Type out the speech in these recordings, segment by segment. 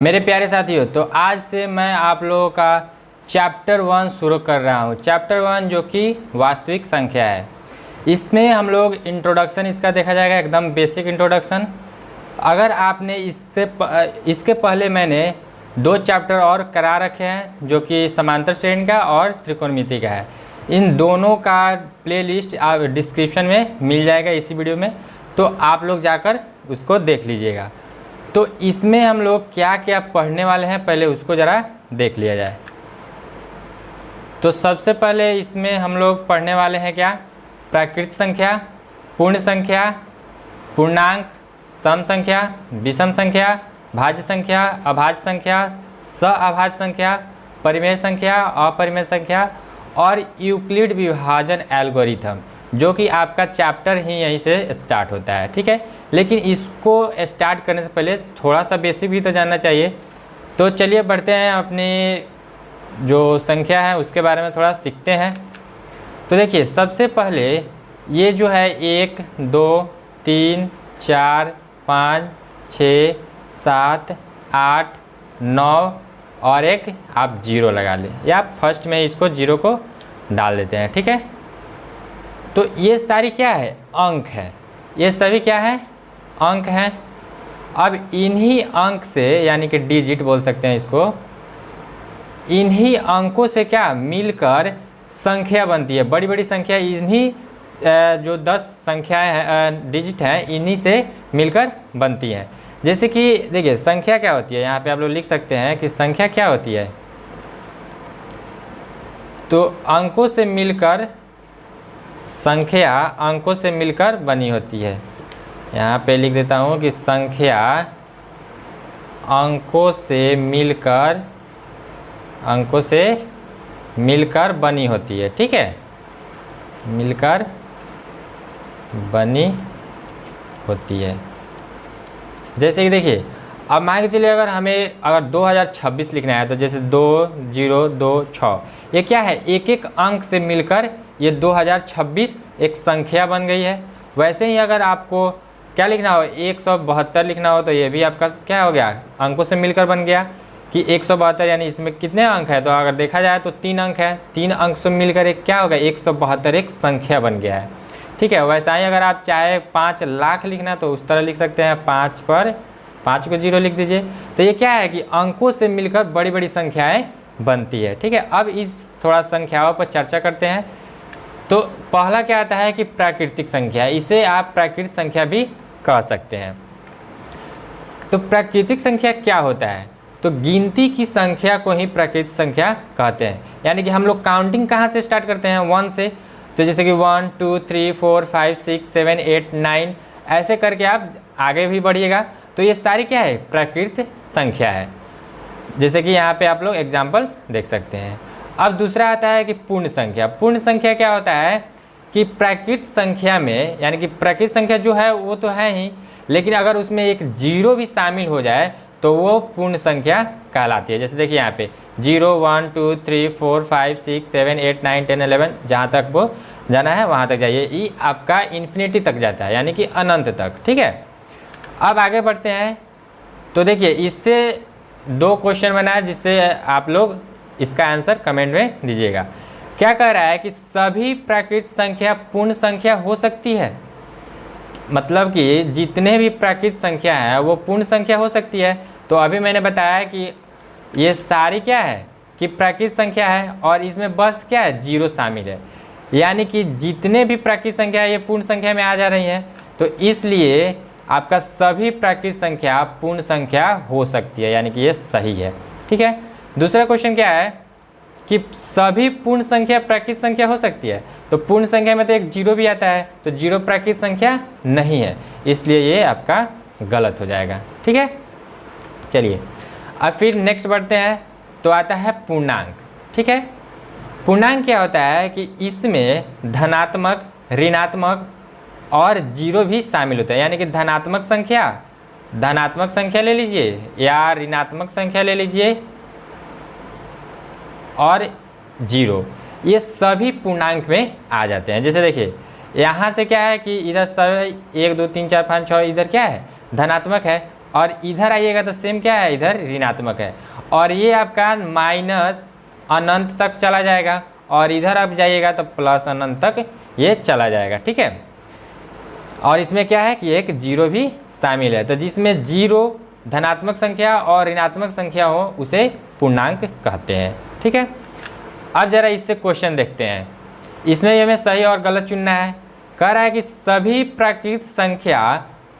मेरे प्यारे साथियों, तो आज से मैं आप लोगों का चैप्टर 1 शुरू कर रहा हूँ। चैप्टर 1 जो कि वास्तविक संख्या है। इसमें हम लोग इंट्रोडक्शन इसका देखा जाएगा, एकदम बेसिक इंट्रोडक्शन। अगर आपने इसके पहले मैंने 2 चैप्टर और करा रखे हैं जो कि समांतर श्रेणी का और त्रिकोणमिति का है। इन दोनों का प्लेलिस्ट आप डिस्क्रिप्शन में मिल जाएगा इसी वीडियो में, तो आप लोग जाकर उसको देख लीजिएगा। तो इसमें हम लोग क्या क्या पढ़ने वाले हैं पहले उसको ज़रा देख लिया जाए। तो सबसे पहले इसमें हम लोग पढ़ने वाले हैं क्या, प्राकृत संख्या, पूर्ण संख्या, पूर्णांक, सम संख्या, विषम संख्या, भाज्य संख्या, अभाज्य संख्या, सअभाज्य संख्या, परिमेय संख्या, अपरिमेय संख्या और यूक्लिड विभाजन एल्गोरिथम, जो कि आपका चैप्टर ही यहीं से स्टार्ट होता है। ठीक है, लेकिन इसको स्टार्ट करने से पहले थोड़ा सा बेसिक भी तो जानना चाहिए। तो चलिए बढ़ते हैं, अपनी जो संख्या है उसके बारे में थोड़ा सीखते हैं। तो देखिए, सबसे पहले ये जो है 1 2 3 4 5 6 7 8 9 और एक आप 0 लगा लें, या फर्स्ट में इसको 0 को डाल देते हैं। ठीक है, तो ये सारी क्या है, अंक है। ये सभी क्या है, अंक हैं। अब इन्हीं अंक से, यानी कि डिजिट बोल सकते हैं इसको, इन्हीं अंकों से क्या मिलकर संख्या बनती है। बड़ी बड़ी संख्या इन्हीं जो 10 संख्याएं हैं, डिजिट हैं, इन्हीं से मिलकर बनती हैं। जैसे कि देखिए, संख्या क्या होती है, यहाँ पे आप लोग लिख सकते हैं कि संख्या क्या होती है। तो अंकों से मिलकर, संख्या अंकों से मिलकर बनी होती है। यहाँ पे लिख देता हूँ कि संख्या अंकों से मिलकर बनी होती है। ठीक है, मिलकर बनी होती है। जैसे कि देखिए, अब मान के चलिए अगर 2026 लिखना है, तो जैसे 2 0 2 6, ये क्या है, एक एक अंक से मिलकर ये 2026 एक संख्या बन गई है। वैसे ही अगर आपको क्या लिखना हो, 172 लिखना हो, तो ये भी आपका क्या हो गया, अंकों से मिलकर बन गया कि 172, यानी इसमें कितने अंक है, तो अगर देखा जाए तो 3 अंक है। 3 अंक से मिलकर एक क्या होगा, 172 एक संख्या बन गया है। ठीक है, वैसा ही अगर आप चाहे 5 लाख लिखना तो उस तरह लिख सकते हैं, 5 पर 5 को 0 लिख दीजिए। तो ये क्या है कि अंकों से मिलकर बड़ी बड़ी संख्याएँ बनती है। ठीक है, अब इस थोड़ा संख्याओं पर चर्चा करते हैं। तो पहला क्या आता है कि प्राकृतिक संख्या, इसे आप प्राकृतिक संख्या भी कह सकते हैं। तो प्राकृतिक संख्या क्या होता है, तो गिनती की संख्या को ही प्राकृतिक संख्या कहते हैं। यानी कि हम लोग काउंटिंग कहाँ से स्टार्ट करते हैं, 1 से। तो जैसे कि 1 2 3 4 5 6 7 8 9, ऐसे करके आप आगे भी बढ़िएगा। तो ये सारी क्या है, प्राकृतिक संख्या है। जैसे कि यहाँ पे आप लोग एग्जाम्पल देख सकते हैं। अब दूसरा आता है कि पूर्ण संख्या। पूर्ण संख्या क्या होता है कि प्राकृत संख्या में, यानी कि प्राकृत संख्या जो है वो तो है ही, लेकिन अगर उसमें एक 0 भी शामिल हो जाए तो वो पूर्ण संख्या कहलाती है। जैसे देखिए यहाँ पे 0 1 2 3 4 5 6 7 8 9 10 11, जहाँ तक वो जाना है वहाँ तक जाइए। ये आपका इन्फिनिटी तक जाता है, यानी कि अनंत तक। ठीक है, अब आगे बढ़ते हैं। तो देखिए, इससे 2 क्वेश्चन बना है, जिससे आप लोग इसका आंसर कमेंट में दीजिएगा। क्या कह रहा है कि सभी प्राकृत संख्या पूर्ण संख्या हो सकती है, मतलब कि जितने भी प्राकृत संख्या हैं वो पूर्ण संख्या हो सकती है। तो अभी मैंने बताया कि ये सारी क्या है कि प्राकृत संख्या है, और इसमें बस क्या है, 0 शामिल है। यानी कि जितने भी प्राकृत संख्या है ये पूर्ण संख्या में आ जा रही हैं। तो इसलिए आपका सभी प्राकृत संख्या पूर्ण संख्या हो सकती है, यानी कि ये सही है। ठीक है, दूसरा क्वेश्चन क्या है कि सभी पूर्ण संख्या प्राकृत संख्या हो सकती है। तो पूर्ण संख्या में तो एक 0 भी आता है, तो 0 प्राकृत संख्या नहीं है, इसलिए ये आपका गलत हो जाएगा। ठीक है, चलिए अब फिर नेक्स्ट बढ़ते हैं। तो आता है पूर्णांक। ठीक है, पूर्णांक क्या होता है कि इसमें धनात्मक, ऋणात्मक और 0 भी शामिल होता है। यानी कि धनात्मक संख्या ले लीजिए, या ऋणात्मक संख्या ले लीजिए, और 0, ये सभी पूर्णांक में आ जाते हैं। जैसे देखिए, यहाँ से क्या है कि इधर सब 1 2 3 4 5 6 इधर क्या है, धनात्मक है, और इधर आइएगा तो सेम क्या है, इधर ऋणात्मक है, और ये आपका माइनस अनंत तक चला जाएगा, और इधर आप जाइएगा तो प्लस अनंत तक ये चला जाएगा, ठीक है। और इसमें क्या है कि एक जीरो भी शामिल है, तो जिसमें जीरो धनात्मक संख्या और ऋणात्मक संख्या हो उसे पूर्णांक कहते हैं, ठीक है। अब जरा इससे क्वेश्चन देखते हैं, इसमें हमें सही और गलत चुनना है। कह रहा है कि सभी प्राकृत संख्या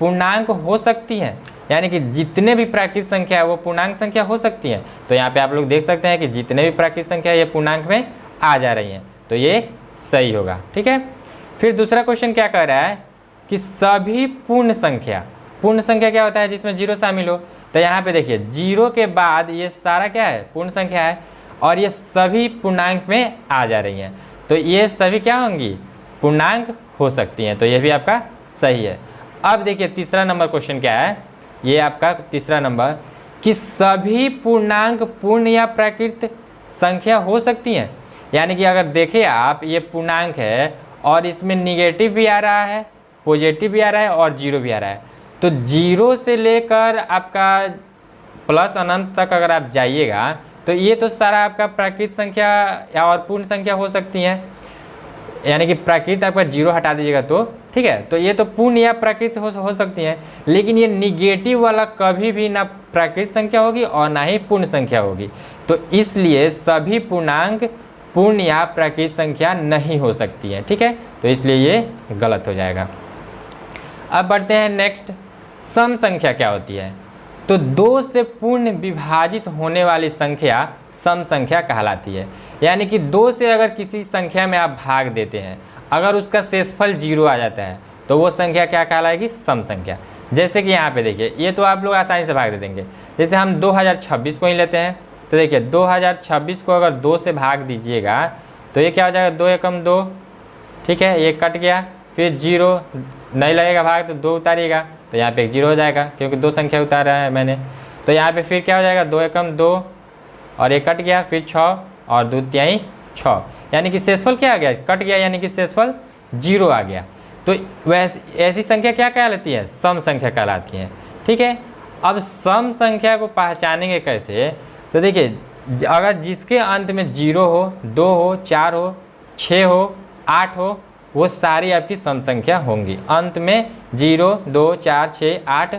पूर्णांक हो सकती है, यानी कि जितने भी प्राकृत संख्या है वो पूर्णांक संख्या हो सकती है। तो यहाँ पे आप लोग देख सकते हैं कि जितने भी प्राकृत संख्या ये पूर्णांक में आ जा रही हैं, तो ये सही होगा, ठीक है। फिर दूसरा क्वेश्चन क्या कह रहा है कि सभी पूर्ण संख्या क्या होता है, जिसमें जीरो शामिल हो। तो यहाँ पे देखिए जीरो के बाद ये सारा क्या है, पूर्ण संख्या है, और ये सभी पूर्णांक में आ जा रही हैं, तो ये सभी क्या होंगी, पूर्णांक हो सकती हैं, तो ये भी आपका सही है। अब देखिए तीसरा नंबर क्वेश्चन क्या है, ये आपका तीसरा नंबर कि सभी पूर्णांक पूर्ण या प्राकृत संख्या हो सकती हैं। यानी कि अगर देखें आप, ये पूर्णांक है और इसमें निगेटिव भी आ रहा है, पॉजिटिव भी आ रहा है और जीरो भी आ रहा है, तो जीरो से लेकर आपका प्लस अनंत तक अगर आप जाइएगा तो ये तो सारा आपका प्राकृत संख्या या और पूर्ण संख्या हो सकती हैं। यानी कि प्राकृत आपका जीरो हटा दीजिएगा तो ठीक है, तो ये तो पूर्ण या प्राकृत हो सकती हैं, लेकिन ये निगेटिव वाला कभी भी ना प्राकृत संख्या होगी और ना ही पूर्ण संख्या होगी, तो इसलिए सभी पूर्णांक पूर्ण या प्राकृत संख्या नहीं हो सकती है, ठीक है, तो इसलिए ये गलत हो जाएगा। अब बढ़ते हैं नेक्स्ट, सम संख्या क्या होती है। तो दो से पूर्ण विभाजित होने वाली संख्या सम संख्या कहलाती है। यानी कि दो से अगर किसी संख्या में आप भाग देते हैं, अगर उसका शेषफल जीरो आ जाता है तो वो संख्या क्या कहलाएगी, सम संख्या। जैसे कि यहाँ पे देखिए, ये तो आप लोग आसानी से भाग दे देंगे। जैसे हम 2026 को ही लेते हैं, तो देखिए 2026 को अगर 2 से भाग दीजिएगा तो ये क्या हो जाएगा, 2 एकम 2, ठीक है, ये कट गया, फिर जीरो नहीं लगेगा भाग तो 2 उतारिएगा तो यहाँ पे एक जीरो हो जाएगा, क्योंकि 2 संख्या उतारा है मैंने। तो यहाँ पे फिर क्या हो जाएगा, 2 एकम 2 और ये कट गया, फिर 6 और 2 तिहाई 6, यानी कि शेषफल क्या आ गया, कट गया, यानी कि शेषफल जीरो आ गया। तो वैसे ऐसी संख्या क्या कहलाती है, सम संख्या कहलाती है, ठीक है। अब सम संख्या को पहचानेंगे कैसे, तो देखिए अगर जिसके अंत में 0 हो, 2 हो, 4 हो, 6 हो, 8 हो, वो सारी आपकी सम संख्या होंगी। अंत में 0, 2, 4, 6, 8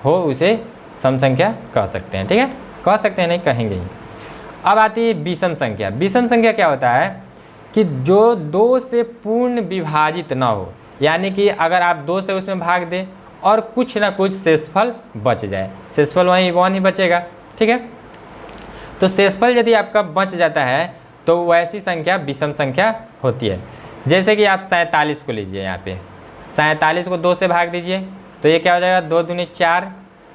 हो उसे सम संख्या कह सकते हैं, ठीक है, कह सकते हैं, नहीं कहेंगे ही। अब आती है विषम संख्या। विषम संख्या क्या होता है कि जो 2 से पूर्ण विभाजित ना हो, यानी कि अगर आप 2 से उसमें भाग दें और कुछ ना कुछ शेषफल बच जाए, शेषफल वहीं 1 ही बचेगा, ठीक है। तो शेषफल यदि आपका बच जाता है तो वैसी संख्या विषम संख्या होती है। जैसे कि आप 47 को लीजिए, यहाँ पे 47 को 2 से भाग दीजिए तो ये क्या हो जाएगा, 2 दूनी 4,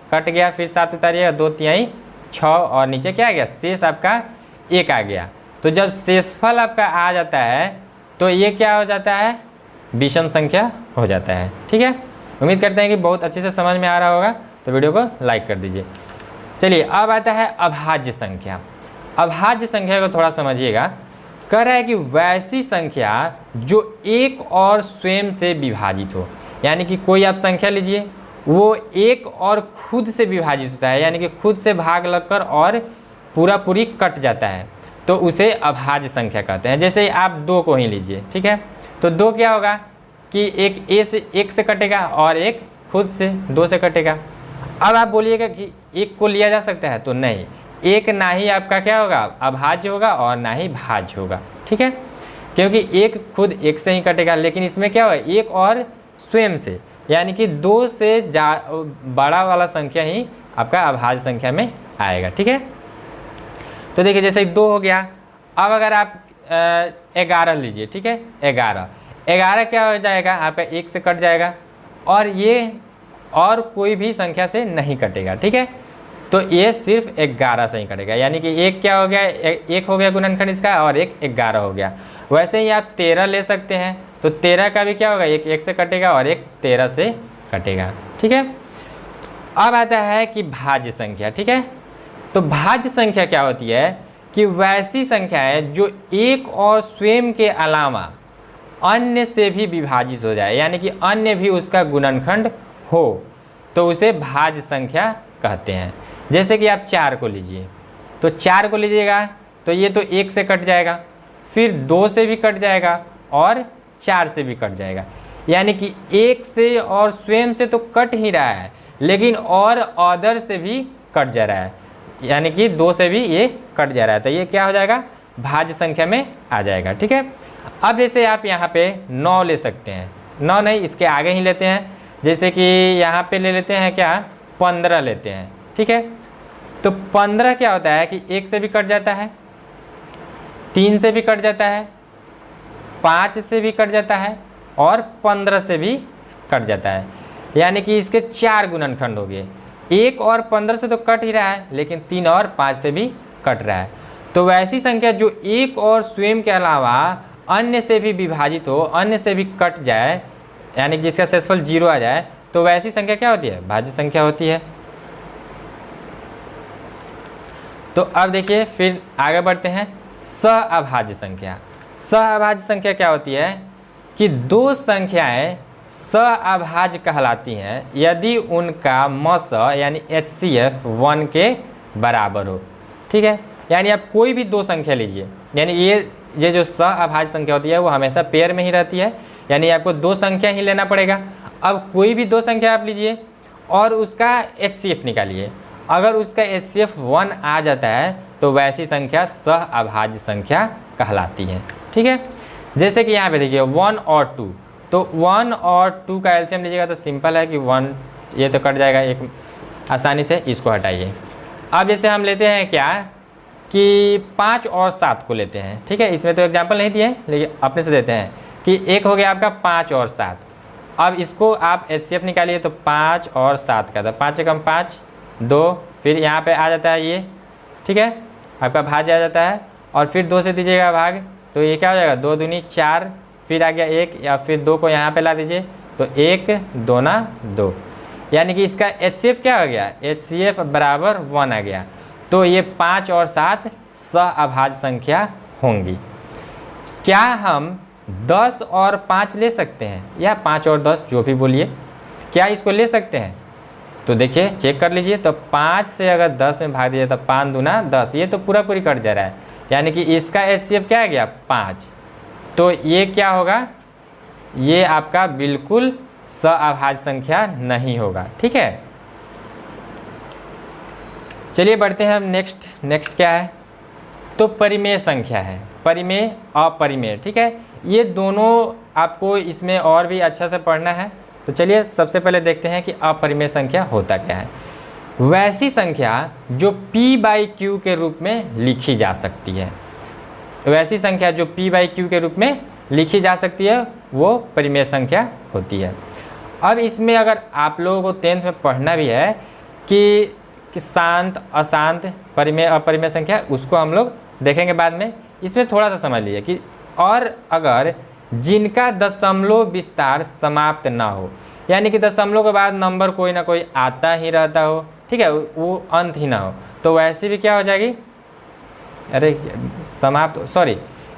कट गया, फिर 7 उतारिएगा, 2 तिहाई 6 और नीचे क्या आ गया, शेष आपका 1 आ गया। तो जब शेषफल आपका आ जाता है तो ये क्या हो जाता है, विषम संख्या हो जाता है, ठीक है। उम्मीद करते हैं कि बहुत अच्छे से समझ में आ रहा होगा, तो वीडियो को लाइक कर दीजिए। चलिए अब आता है अभाज्य संख्या। अभाज्य संख्या को थोड़ा समझिएगा। कह रहा है कि वैसी संख्या जो एक और स्वयं से विभाजित हो, यानी कि कोई आप संख्या लीजिए, वो एक और खुद से विभाजित होता है, यानी कि खुद से भाग लगकर और पूरी कट जाता है, तो उसे अभाज्य संख्या कहते हैं। जैसे आप 2 को ही लीजिए, ठीक है, तो 2 क्या होगा कि एक से कटेगा और एक खुद से 2 से कटेगा। अब आप बोलिएगा कि एक को लिया जा सकता है, तो नहीं, एक ना ही आपका क्या होगा, अभाज्य होगा और ना ही भाज्य होगा, ठीक है, क्योंकि एक खुद एक से ही कटेगा, लेकिन इसमें क्या होगा, एक और स्वयं से, यानी कि 2 से बड़ा वाला संख्या ही आपका अभाज्य संख्या में आएगा, ठीक है। तो देखिए जैसे 2 हो गया। अब अगर आप 11 लीजिए, ठीक है, 11 क्या हो जाएगा, आपका 1 से कट जाएगा और ये और कोई भी संख्या से नहीं कटेगा, ठीक है, तो ये सिर्फ 11 से ही कटेगा, यानी कि एक क्या हो गया, एक हो गया गुणनखंड इसका और एक 11 हो गया। वैसे ही आप 13 ले सकते हैं, तो 13 का भी क्या होगा, एक से कटेगा और एक 13 से कटेगा, ठीक है। अब आता है कि भाज्य संख्या, ठीक है। तो भाज्य संख्या क्या होती है कि वैसी संख्या है जो एक और स्वयं के अलावा अन्य से भी विभाजित हो जाए, यानी कि अन्य भी उसका गुणनखंड हो, तो उसे भाज्य संख्या कहते हैं। जैसे कि आप 4 को लीजिए, तो 4 को लीजिएगा तो ये तो 1 से कट जाएगा, फिर 2 से भी कट जाएगा और 4 से भी कट जाएगा, यानी कि 1 से और स्वयं से तो कट ही रहा है, लेकिन और अदर से भी कट जा रहा है, यानी कि 2 से भी ये कट जा रहा है, तो ये क्या हो जाएगा, भाज्य संख्या में आ जाएगा। ठीक है, अब जैसे आप यहाँ पे 9 ले सकते हैं, 9 नहीं इसके आगे ही लेते हैं, जैसे कि यहाँ पे ले लेते हैं क्या, 15 लेते हैं। ठीक है, तो 15 क्या होता है कि 1 से भी कट जाता है, 3 से भी कट जाता है, 5 से भी कट जाता है और 15 से भी कट जाता है, यानी कि इसके 4 गुणनखंड हो गए। 1 और 15 से तो कट ही रहा है, लेकिन 3 और 5 से भी कट रहा है। तो वैसी संख्या जो 1 और स्वयं के अलावा अन्य से भी विभाजित हो, अन्य से भी कट जाए, यानी कि जिसका शेषफल 0 आ जाए, तो वैसी संख्या क्या होती है, भाज्य संख्या होती है। तो अब देखिए फिर आगे बढ़ते हैं, सअभाज्य संख्या। सअभाज्य संख्या क्या होती है कि 2 संख्याएं सअभाज्य कहलाती हैं यदि उनका मस यानी HCF 1 के बराबर हो। ठीक है, यानी आप कोई भी 2 संख्या लीजिए, यानी ये जो सअभाज्य संख्या होती है वो हमेशा पेयर में ही रहती है, यानी आपको 2 संख्या ही लेना पड़ेगा। अब कोई भी 2 संख्या आप लीजिए और उसका HCF निकालिए, अगर उसका HCF 1 आ जाता है तो वैसी संख्या सअभाज्य संख्या कहलाती है। ठीक है, जैसे कि यहाँ पे देखिए 1 और 2, तो 1 और 2 का एलसीएम लीजिएगा तो सिंपल है कि 1 ये तो कट जाएगा एक आसानी से, इसको हटाइए। अब जैसे हम लेते हैं क्या कि 5 और 7 को लेते हैं। ठीक है, इसमें तो एग्जाम्पल नहीं दिए लेकिन अपने से देते हैं कि एक हो गया आपका 5 और 7। अब इसको आप HCF निकालिए तो 5 और 7 का, तो 5 से कम 5 2, फिर यहाँ पे आ जाता है ये। ठीक है, आपका भाज्य आ जाता है और फिर 2 से दीजिएगा भाग, तो ये क्या हो जाएगा, 2 दूनी 4, फिर आ गया 1, या फिर 2 को यहाँ पे ला दीजिए तो 1 2 ना 2, यानी कि इसका HCF क्या हो गया, HCF बराबर 1 आ गया। तो ये 5 और 7 सअभाज्य संख्या होंगी। क्या हम 10 और 5 ले सकते हैं, या 5 और 10 जो भी बोलिए, क्या इसको ले सकते हैं? तो देखिए चेक कर लीजिए, तो 5 से अगर 10 में भाग दीजिए तो 5 दूना 10, ये तो पूरा पूरी कट जा रहा है, यानी कि इसका HCF क्या आ गया 5। तो ये क्या होगा, ये आपका बिल्कुल सअभाज्य संख्या नहीं होगा। ठीक है, चलिए बढ़ते हैं हम नेक्स्ट क्या है, तो परिमेय संख्या है, परिमेय अपरिमेय। ठीक है, ये दोनों आपको इसमें और भी अच्छा से पढ़ना है। तो चलिए सबसे पहले देखते हैं कि अपरिमेय संख्या होता क्या है। वैसी संख्या जो P/Q के रूप में लिखी जा सकती है, वैसी संख्या जो P/Q के रूप में लिखी जा सकती है वो परिमेय संख्या होती है। अब इसमें अगर आप लोगों को 10th में पढ़ना भी है कि शांत अशांत परिमेय अपरिमेय संख्या, उसको हम लोग देखेंगे बाद में। इसमें थोड़ा सा समझ लीजिए कि और अगर जिनका दशमलव विस्तार समाप्त ना हो, यानी कि दशमलव के बाद नंबर कोई ना कोई आता ही रहता हो, ठीक है, वो अंत ही ना हो, तो वैसे भी क्या हो जाएगी, अरे समाप्त, सॉरी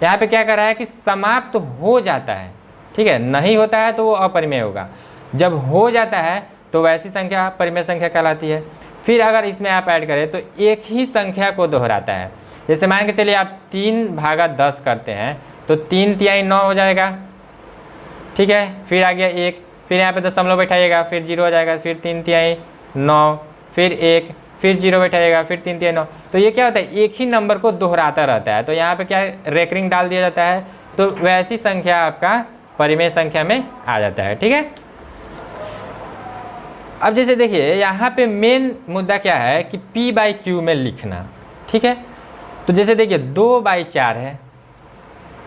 यहाँ पे क्या कर रहा है कि समाप्त हो जाता है। ठीक है, नहीं होता है तो वो अपरिमेय होगा, जब हो जाता है तो वैसी संख्या परिमेय संख्या कहलाती है। फिर अगर इसमें आप ऐड करें तो एक ही संख्या को दोहराता है, जैसे मान के चलिए आप 3/10 करते हैं तो 3 तिहाई 9 हो जाएगा। ठीक है, फिर आ गया 1, फिर यहाँ पे दशमलव बैठाइएगा, फिर 0 हो जाएगा, फिर 3 तिहाई 9, फिर 1, फिर 0 बैठाइएगा, फिर 3 तिहाई 9। तो ये क्या होता है, एक ही नंबर को दोहराता रहता है, तो यहाँ पे क्या रेकरिंग डाल दिया जाता है, तो वैसी संख्या आपका परिमेय संख्या में आ जाता है। ठीक है, अब जैसे देखिए यहाँ पे मेन मुद्दा क्या है कि P/Q में लिखना। ठीक है, तो जैसे देखिए 2/4 है,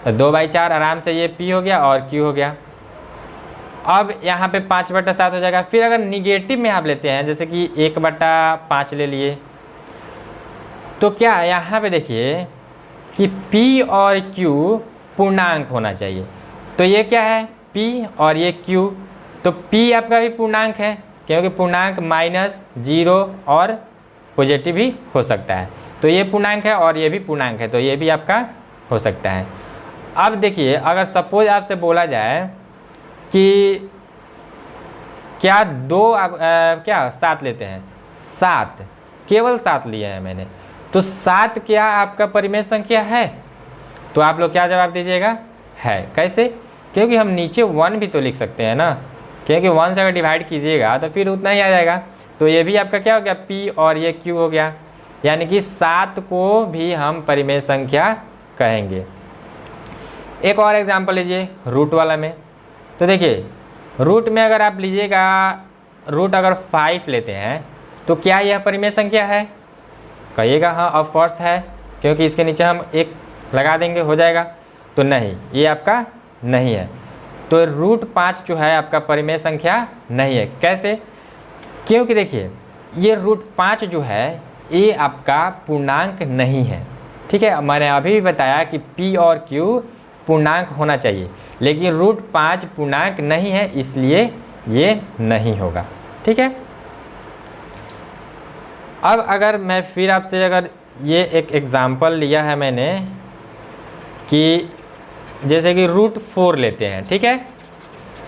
2/4 आराम से ये P हो गया और Q हो गया। अब यहाँ पे 5/7 हो जाएगा। फिर अगर निगेटिव में आप लेते हैं, जैसे कि 1/5 ले लिए, तो क्या यहाँ पे देखिए कि P और Q पूर्णांक होना चाहिए। तो ये क्या है, P और ये Q, तो P आपका भी पूर्णांक है, क्योंकि पूर्णांक -0 और पॉजिटिव भी हो सकता है, तो ये पूर्णांक है और ये भी पूर्णांक है, तो ये भी आपका हो सकता है। अब देखिए अगर सपोज आपसे बोला जाए कि क्या दो आप क्या 7 लेते हैं? 7, केवल 7 लिए हैं मैंने, तो 7 क्या आपका परिमेय संख्या है? तो आप लोग क्या जवाब दीजिएगा? है। कैसे? क्योंकि हम नीचे 1 भी तो लिख सकते हैं ना, क्योंकि 1 से अगर डिवाइड कीजिएगा तो फिर उतना ही आ जाएगा। तो ये भी आपका क्या हो गया? P और ये Q हो गया, यानी कि 7 को भी हम परिमेय संख्या कहेंगे। एक और एग्जांपल लीजिए रूट वाला में। तो देखिए रूट में अगर आप लीजिएगा, रूट अगर 5 लेते हैं तो क्या यह परिमेय संख्या है? कहिएगा हाँ ऑफ कोर्स है, क्योंकि इसके नीचे हम 1 लगा देंगे, हो जाएगा। तो नहीं, ये आपका नहीं है। तो रूट 5 जो है आपका परिमेय संख्या नहीं है। कैसे? क्योंकि देखिए ये रूट 5 जो है ये आपका पूर्णांक नहीं है, ठीक है। मैंने अभी भी बताया कि P और Q पूर्णांक होना चाहिए, लेकिन रूट 5 पूर्णांक नहीं है, इसलिए ये नहीं होगा, ठीक है। अब अगर मैं फिर आपसे अगर ये एक एग्ज़ाम्पल लिया है मैंने कि जैसे कि रूट 4 लेते हैं, ठीक है।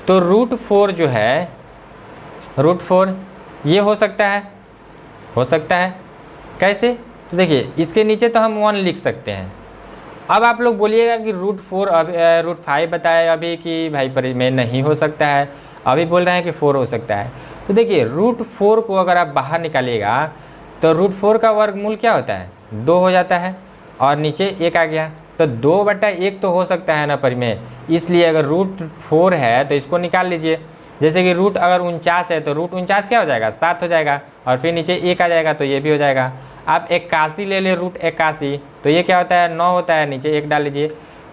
तो रूट 4 जो है, रूट 4 ये हो सकता है, हो सकता है। कैसे? तो देखिए इसके नीचे तो हम 1 लिख सकते हैं। अब आप लोग बोलिएगा कि रूट 4 अभी रूट 5 बताया अभी कि भाई परिमेय नहीं हो सकता है, अभी बोल रहे हैं कि 4 हो सकता है। तो देखिए रूट 4 को अगर आप बाहर निकालिएगा तो रूट 4 का वर्गमूल क्या होता है? 2 हो जाता है, और नीचे 1 आ गया, तो 2/1 तो हो सकता है ना परिमेय। इसलिए अगर रूट 4 है तो इसको निकाल लीजिए। जैसे कि रूट अगर 49 है तो रूट 49 क्या हो जाएगा? 7 हो जाएगा, और फिर नीचे 1 आ जाएगा, तो ये भी हो जाएगा। आप 81 ले ले, रूट 81, तो ये क्या होता है? 9 होता है, नीचे 1 डाल लीजिए।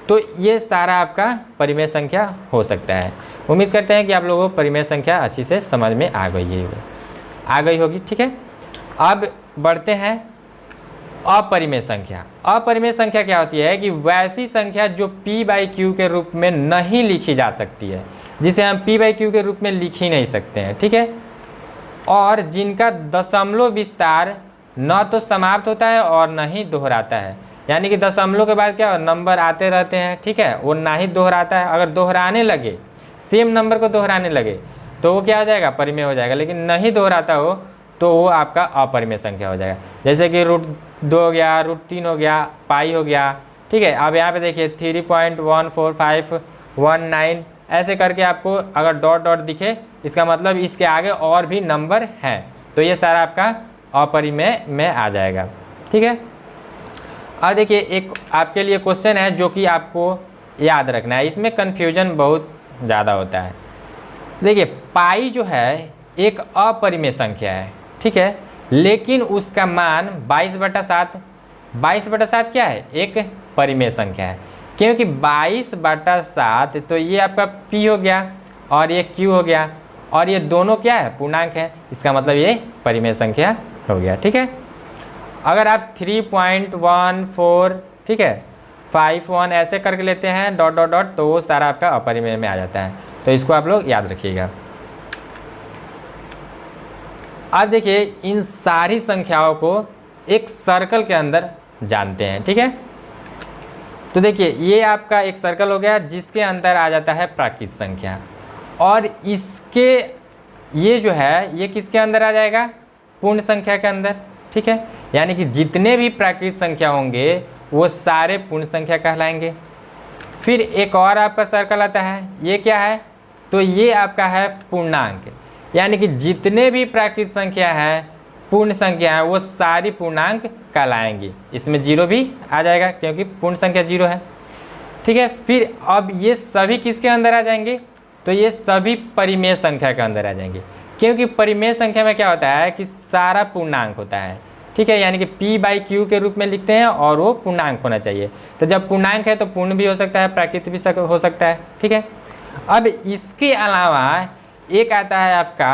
तो ये सारा आपका परिमेय संख्या हो सकता है। उम्मीद करते हैं कि आप लोगों को परिमेय संख्या अच्छी से समझ में आ गई होगी, ठीक है। अब बढ़ते हैं अपरिमेय संख्या। अपरिमेय संख्या क्या होती है कि वैसी संख्या जो P/Q के रूप में नहीं लिखी जा सकती है, जिसे हम P/Q के रूप में लिख ही नहीं सकते हैं, ठीक है, और जिनका दशमलव विस्तार न तो समाप्त होता है और न ही दोहराता है। यानी कि दशमलव के बाद क्या नंबर आते रहते हैं, ठीक है, वो ना ही दोहराता है। अगर दोहराने लगे, सेम नंबर को दोहराने लगे तो वो क्या हो जाएगा? परिमेय हो जाएगा। लेकिन नहीं दोहराता हो तो वो आपका अपरिमेय संख्या हो जाएगा। जैसे कि रूट 2 हो गया, रूट 3 हो गया, पाई हो गया, ठीक है। अब यहाँ पे देखिए 3.14519 ऐसे करके आपको अगर डॉट डॉट दिखे, इसका मतलब इसके आगे और भी नंबर हैं, तो ये सारा आपका अपरिमेय में आ जाएगा, ठीक है। अब देखिए एक आपके लिए क्वेश्चन है जो कि आपको याद रखना है, इसमें कन्फ्यूजन बहुत ज़्यादा होता है। देखिए पाई जो है एक अपरिमेय संख्या है, ठीक है, लेकिन उसका मान 22/7, 22/7 क्या है? एक परिमेय संख्या है, क्योंकि 22/7 तो ये आपका P हो गया और ये Q हो गया, और ये दोनों क्या है? पूर्णांक है। इसका मतलब ये परिमेय संख्या हो गया, ठीक है। अगर आप 3.14, ठीक है, 51 ऐसे करके लेते हैं डॉट डॉट डॉट, तो वो सारा आपका अपरिमेय में आ जाता है। तो इसको आप लोग याद रखिएगा। अब देखिए इन सारी संख्याओं को एक सर्कल के अंदर जानते हैं, ठीक है। तो देखिए ये आपका एक सर्कल हो गया जिसके अंदर आ जाता है प्राकृत संख्या, और इसके ये जो है ये किसके अंदर आ जाएगा? पूर्ण संख्या के अंदर, ठीक है। यानी कि जितने भी प्राकृत संख्या होंगे वो सारे पूर्ण संख्या कहलाएंगे। फिर एक और आपका सर्कल आता है, ये क्या है? तो ये आपका है पूर्णांक, यानी कि जितने भी प्राकृत संख्या हैं, पूर्ण संख्या है, वो सारी पूर्णांक कहलाएंगी। इसमें 0 भी आ जाएगा क्योंकि पूर्ण संख्या 0 है, ठीक है। फिर अब ये सभी किसके अंदर आ जाएंगे? तो ये सभी परिमेय संख्या के अंदर आ जाएंगे, क्योंकि परिमेय संख्या में क्या होता है कि सारा पूर्णांक होता है, ठीक है। यानी कि P/Q के रूप में लिखते हैं और वो पूर्णांक होना चाहिए। तो जब पूर्णांक है तो पूर्ण भी हो सकता है, प्राकृत भी हो सकता है, ठीक है। अब इसके अलावा एक आता है आपका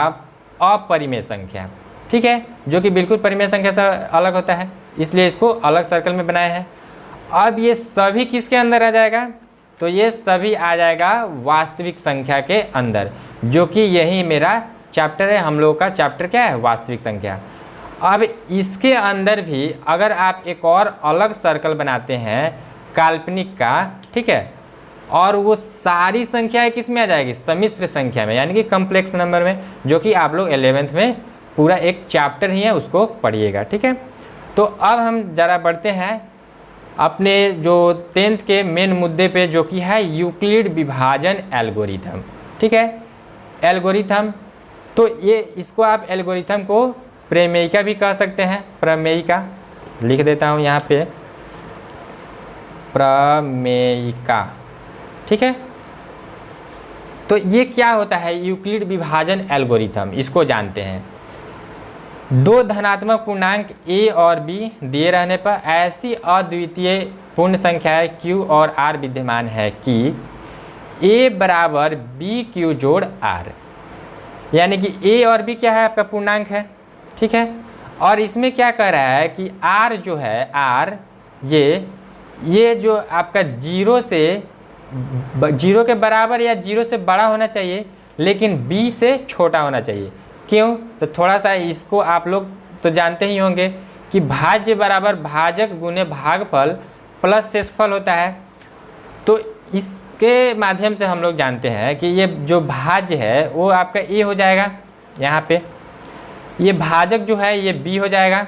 अपरिमेय संख्या, ठीक है, जो कि बिल्कुल परिमेय संख्या से अलग होता है, इसलिए इसको अलग सर्कल में बनाया है। अब ये सभी किसके अंदर आ जाएगा? तो ये सभी आ जाएगा वास्तविक संख्या के अंदर, जो कि यही मेरा चैप्टर है। हम लोगों का चैप्टर क्या है? वास्तविक संख्या। अब इसके अंदर भी अगर आप एक और अलग सर्कल बनाते हैं काल्पनिक का, ठीक है, और वो सारी संख्याएं किस में आ जाएगी, सम्मिश्र संख्या में, यानी कि कॉम्प्लेक्स नंबर में, जो कि आप लोग 11th में पूरा एक चैप्टर ही है उसको पढ़िएगा। ठीक है, तो अब हम ज़रा बढ़ते हैं अपने जो 10th के मेन मुद्दे पे, जो कि है यूक्लिड विभाजन एल्गोरिथम। ठीक है, एल्गोरिथम, तो ये इसको आप एल्गोरिथम को प्रमेयिका भी कह सकते हैं, प्रमेयिका लिख देता हूँ यहाँ पे, प्रमेयिका। ठीक है, तो ये क्या होता है यूक्लिड विभाजन एल्गोरिथम, इसको जानते हैं। दो धनात्मक पूर्णांक a और b दिए रहने पर ऐसी अद्वितीय पूर्ण संख्याएं q और r विद्यमान है कि a बराबर b q जोड़ r, यानी कि a और b क्या है, आपका पूर्णांक है। ठीक है, और इसमें क्या कह रहा है कि r जो है, r ये जो आपका 0 के बराबर या 0 से बड़ा होना चाहिए, लेकिन b से छोटा होना चाहिए। क्यों, तो थोड़ा सा इसको आप लोग तो जानते ही होंगे कि भाज्य बराबर भाजक गुने भागफल प्लस शेषफल होता है। तो इसके माध्यम से हम लोग जानते हैं कि ये जो भाज्य है वो आपका a हो जाएगा, यहाँ पे ये भाजक जो है ये b हो जाएगा,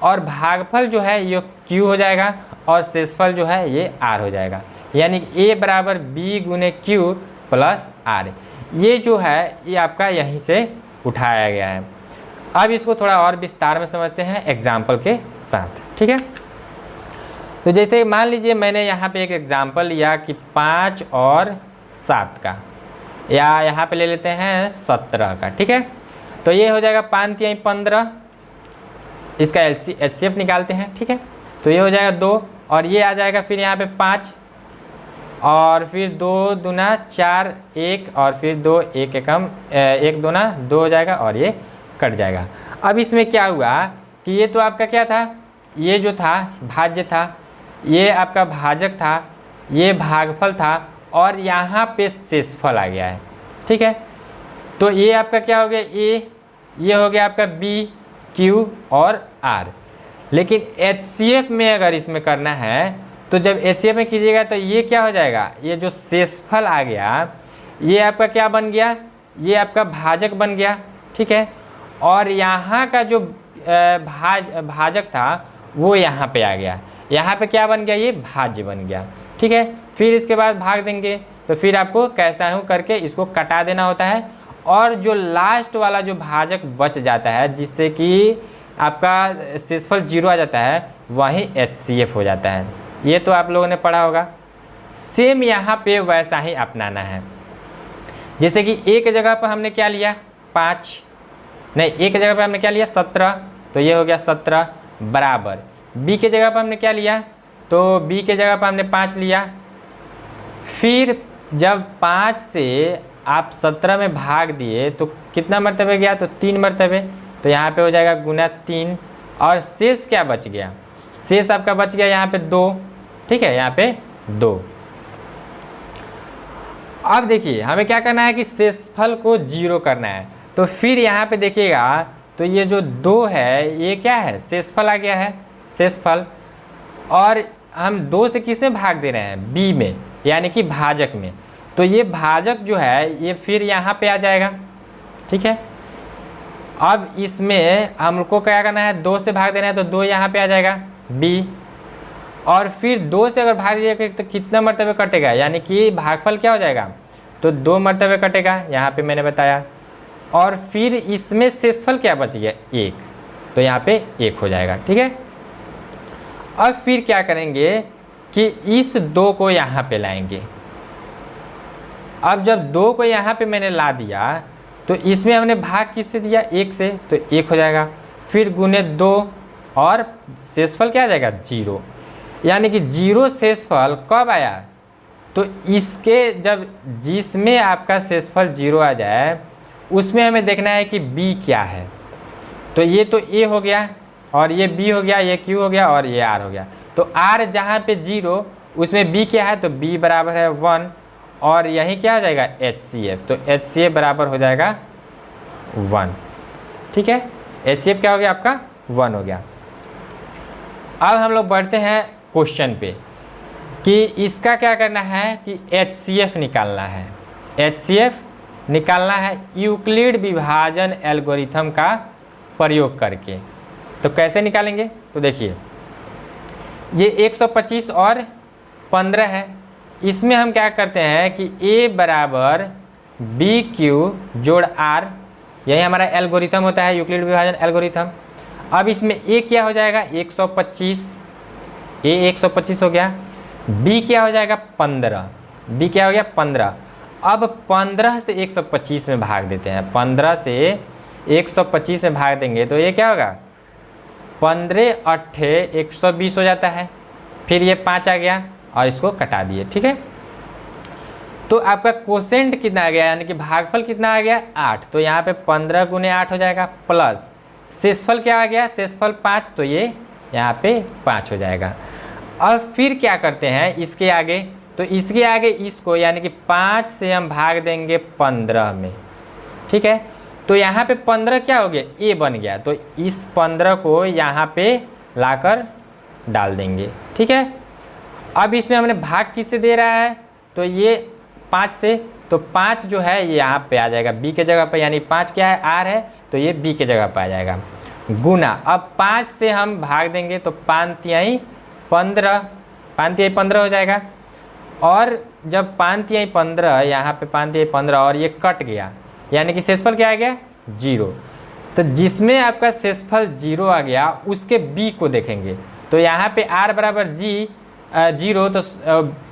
और भागफल जो है ये q हो जाएगा, और शेषफल जो है ये r हो जाएगा, यानी कि a बराबर b गुने q प्लस r। ये जो है ये आपका यहीं से उठाया गया है। अब इसको थोड़ा और विस्तार में समझते हैं एग्जाम्पल के साथ। ठीक है, तो जैसे मान लीजिए मैंने यहाँ पे एक एग्जाम्पल लिया कि 5 और 7 का, या यहाँ पे ले लेते हैं 17 का। ठीक है, तो ये हो जाएगा 5 तिहाई 15, इसका HCF निकालते हैं। ठीक है, तो ये हो जाएगा 2, और ये आ जाएगा फिर यहाँ पे 5, और फिर 2 दूना 4, 1, और फिर 2 1 एकम 1 दूना 2 हो जाएगा, और ये कट जाएगा। अब इसमें क्या हुआ कि ये तो आपका क्या था, ये जो था भाज्य था, ये आपका भाजक था, ये भागफल था, और यहाँ पे शेषफल आ गया है। ठीक है, तो ये आपका क्या हो गया, ये हो गया आपका b q और r। लेकिन HCF में अगर इसमें करना है तो जब HCF में कीजिएगा तो ये क्या हो जाएगा, ये जो शेषफल आ गया ये आपका क्या बन गया, ये आपका भाजक बन गया। ठीक है, और यहाँ का जो भाजक था वो यहाँ पे आ गया, यहाँ पे क्या बन गया, ये भाज्य बन गया। ठीक है, फिर इसके बाद भाग देंगे तो फिर आपको कैसा हूँ करके इसको कटा देना होता है, और जो लास्ट वाला जो भाजक बच जाता है जिससे कि आपका शेषफल 0 आ जाता है, वही HCF हो जाता है। ये तो आप लोगों ने पढ़ा होगा। सेम यहाँ पे वैसा ही अपनाना है। जैसे कि एक जगह पर हमने क्या लिया 5, नहीं एक जगह पर हमने क्या लिया 17, तो ये हो गया 17 बराबर b के जगह पर हमने क्या लिया, तो b के जगह पर हमने 5 लिया। फिर जब 5 से आप 17 में भाग दिए तो कितना मरतबे गया, तो 3 मरतबे, तो यहाँ पे हो जाएगा गुना 3, और शेष क्या बच गया, शेष आपका बच गया यहाँ पे 2। ठीक है, यहाँ पे 2। अब देखिए हमें क्या करना है कि शेषफल को 0 करना है, तो फिर यहाँ पे देखिएगा तो ये जो 2 है ये क्या है, शेषफल आ गया है, शेषफल, और हम 2 से किस में भाग दे रहे हैं, b में, यानी कि भाजक में, तो ये भाजक जो है ये फिर यहाँ पे आ जाएगा। ठीक है, अब इसमें हमको क्या करना है, 2 से भाग देना है, तो 2 यहाँ पे आ जाएगा b, और फिर 2 से अगर भाग दिया तो कितना मरतबे कटेगा, यानी कि भागफल क्या हो जाएगा, तो 2 मरतबे कटेगा, यहाँ पे मैंने बताया, और फिर इसमें शेषफल क्या बच गया 1, तो यहाँ पे 1 हो जाएगा। ठीक है, अब फिर क्या करेंगे कि इस 2 को यहाँ पे लाएंगे। अब जब 2 को यहाँ पे मैंने ला दिया तो इसमें हमने भाग किससे दिया, 1 से, तो 1 हो जाएगा, फिर गुने 2, और शेषफल क्या आ जाएगा 0, यानी कि 0 शेषफल कब आया, तो इसके जब जिसमें आपका शेषफल 0 आ जाए उसमें हमें देखना है कि b क्या है, तो ये तो a हो गया, और ये b हो गया, ये q हो गया, और ये r हो गया। तो r जहाँ पे 0 उसमें b क्या है, तो b बराबर है 1, और यहीं क्या हो जाएगा HCF, तो HCF बराबर हो जाएगा 1। ठीक है, HCF क्या हो गया आपका 1 हो गया। अब हम लोग बढ़ते हैं क्वेश्चन पे। कि इसका क्या करना है कि HCF निकालना है, HCF निकालना है यूक्लिड विभाजन एल्गोरिथम का प्रयोग करके। तो कैसे निकालेंगे, तो देखिए ये 125 और 15 है, इसमें हम क्या करते हैं कि A बराबर BQ जोड़ R, यही हमारा एल्गोरिथम होता है यूक्लिड विभाजन एल्गोरिथम। अब इसमें A क्या हो जाएगा 125, A 125 हो गया, B क्या हो जाएगा 15, B क्या हो गया 15। अब 15 से 125 में भाग देते हैं, 15 से 125 में भाग देंगे तो ये क्या होगा 15 अट्ठे 120 हो जाता है, फिर ये 5 आ गया और इसको कटा दिए, ठीक है। तो आपका कोसेंट कितना आ गया यानी कि भागफल कितना आ गया 8, तो यहाँ पे 15 गुने 8 हो जाएगा, प्लस शेषफल क्या आ गया शेषफल 5, तो ये यहाँ पे 5 हो जाएगा। अब फिर क्या करते हैं इसके आगे, तो इसके आगे इसको यानी कि 5 से हम भाग देंगे 15 में, ठीक है। तो यहाँ पे 15 क्या हो गया A बन गया, तो इस 15 को यहाँ पे लाकर डाल देंगे, ठीक है। अब इसमें हमने भाग किससे दे रहा है, तो ये 5 से, तो 5 जो है ये यहाँ पे आ जाएगा B के जगह पर, यानी 5 क्या है R है, तो ये B के जगह पर आ जाएगा, गुना अब 5 से हम भाग देंगे तो 5 तिहाई 15, 5 तिहाई 15 हो जाएगा। और जब 5 तिहाई 15 यहाँ पे 5 तिहाई 15 और ये कट गया यानी कि शेषफल क्या आ गया 0, तो जिसमें आपका शेषफल 0 आ गया उसके B को देखेंगे, तो यहाँ पे R बराबर 0, तो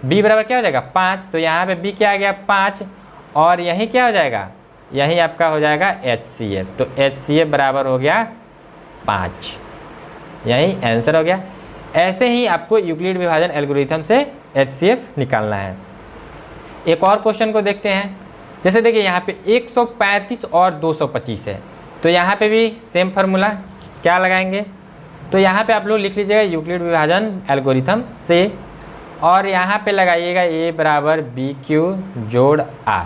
B बराबर क्या हो जाएगा 5, तो यहाँ पे B क्या आ गया 5, और यहीं क्या हो जाएगा यहीं आपका हो जाएगा HCF, तो HCF बराबर हो गया 5, यही आंसर हो गया। ऐसे ही आपको यूक्लिड विभाजन एल्गोरिथम से HCF निकालना है। एक और क्वेश्चन को देखते हैं, जैसे देखिए यहाँ पे 135 और 225 है, तो यहाँ पे भी सेम फार्मूला क्या लगाएंगे, तो यहाँ पे आप लोग लिख लीजिएगा यूक्लिड विभाजन एल्गोरिथम से, और यहाँ पे लगाइएगा A बराबर BQ जोड़ R।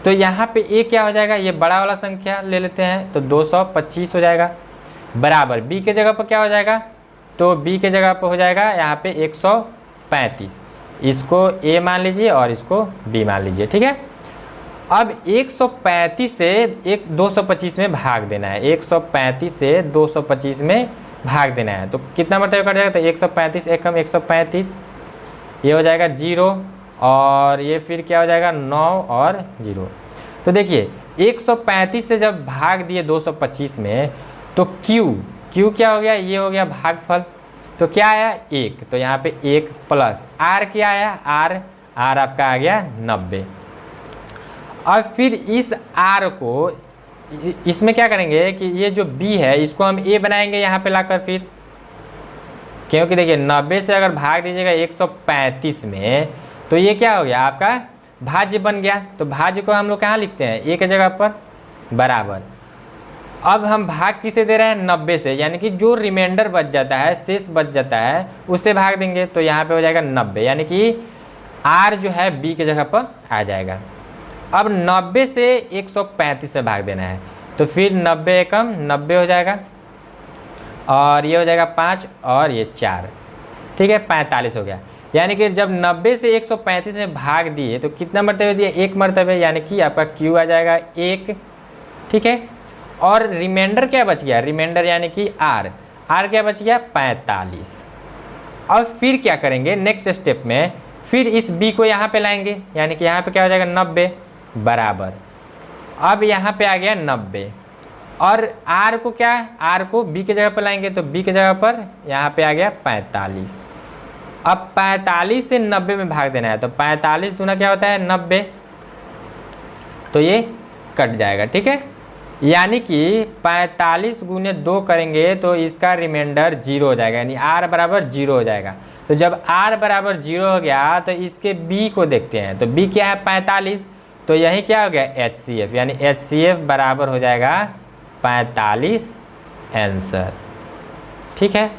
तो यहाँ पे A क्या हो जाएगा, ये बड़ा वाला संख्या ले लेते हैं, तो 225 हो जाएगा, बराबर B के जगह पर क्या हो जाएगा, तो B के जगह पर हो जाएगा यहाँ पे 135, इसको A मान लीजिए और इसको B मान लीजिए, ठीक है। अब 135 से 225 में भाग देना है, 135 से 225 में भाग देना है, तो कितना मरतबा कट जाएगा, तो 135 एकम 135, ये हो जाएगा 0, और ये फिर क्या हो जाएगा 9 और 0। तो देखिए 135 से जब भाग दिए 225 में, तो Q क्या हो गया, ये हो गया भागफल, तो क्या आया 1, तो यहाँ पे 1 प्लस R क्या आया R आपका आ गया 90। और फिर इस R को इसमें क्या करेंगे कि ये जो B है इसको हम A बनाएंगे यहाँ पे लाकर, फिर क्योंकि देखिए 90 से अगर भाग दीजिएगा 135 में, तो ये क्या हो गया आपका भाज्य बन गया, तो भाज्य को हम लोग कहाँ लिखते हैं A के जगह पर, बराबर। अब हम भाग किसे दे रहे हैं 90 से, यानी कि जो रिमाइंडर बच जाता है शेष बच जाता है उससे भाग देंगे, तो यहाँ पे हो जाएगा 90, यानी कि R जो है B के जगह पर आ जाएगा। अब 90 से 135 से भाग देना है, तो फिर 90 एकम 90 हो जाएगा, और ये हो जाएगा 5 और ये 4, ठीक है 45 हो गया। यानी कि जब 90 से 135 में भाग दिए तो कितना मरतबे दिए, 1 मरतबे, यानी कि आपका Q आ जाएगा 1, ठीक है। और रिमाइंडर क्या बच गया, रिमाइंडर यानी कि R क्या बच गया 45। और फिर क्या करेंगे नेक्स्ट स्टेप में, फिर इस B को यहाँ पे लाएंगे, यानी कि यहाँ पे क्या हो जाएगा 90 बराबर। अब यहाँ पे आ गया 90, और R को क्या, R को B के जगह पर लाएंगे, तो B के जगह पर यहाँ पे आ गया 45। अब 45 से 90 में भाग देना है, तो 45 दूना क्या होता है 90, तो ये कट जाएगा, ठीक है। यानी कि 45 गुने 2 करेंगे तो इसका रिमाइंडर 0 हो जाएगा, यानी R बराबर 0 हो जाएगा। तो जब R बराबर 0 हो गया तो इसके B को देखते हैं, तो B क्या है 45, तो यही क्या हो गया HCF, यानी HCF बराबर हो जाएगा 45 आंसर, ठीक है।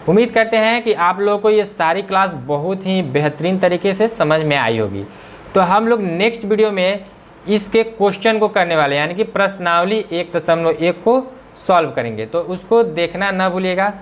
उम्मीद करते हैं कि आप लोगों को ये सारी क्लास बहुत ही बेहतरीन तरीके से समझ में आई होगी। तो हम लोग नेक्स्ट वीडियो में इसके क्वेश्चन को करने वाले, यानी कि प्रश्नावली 1.1 को सॉल्व करेंगे, तो उसको देखना ना भूलिएगा।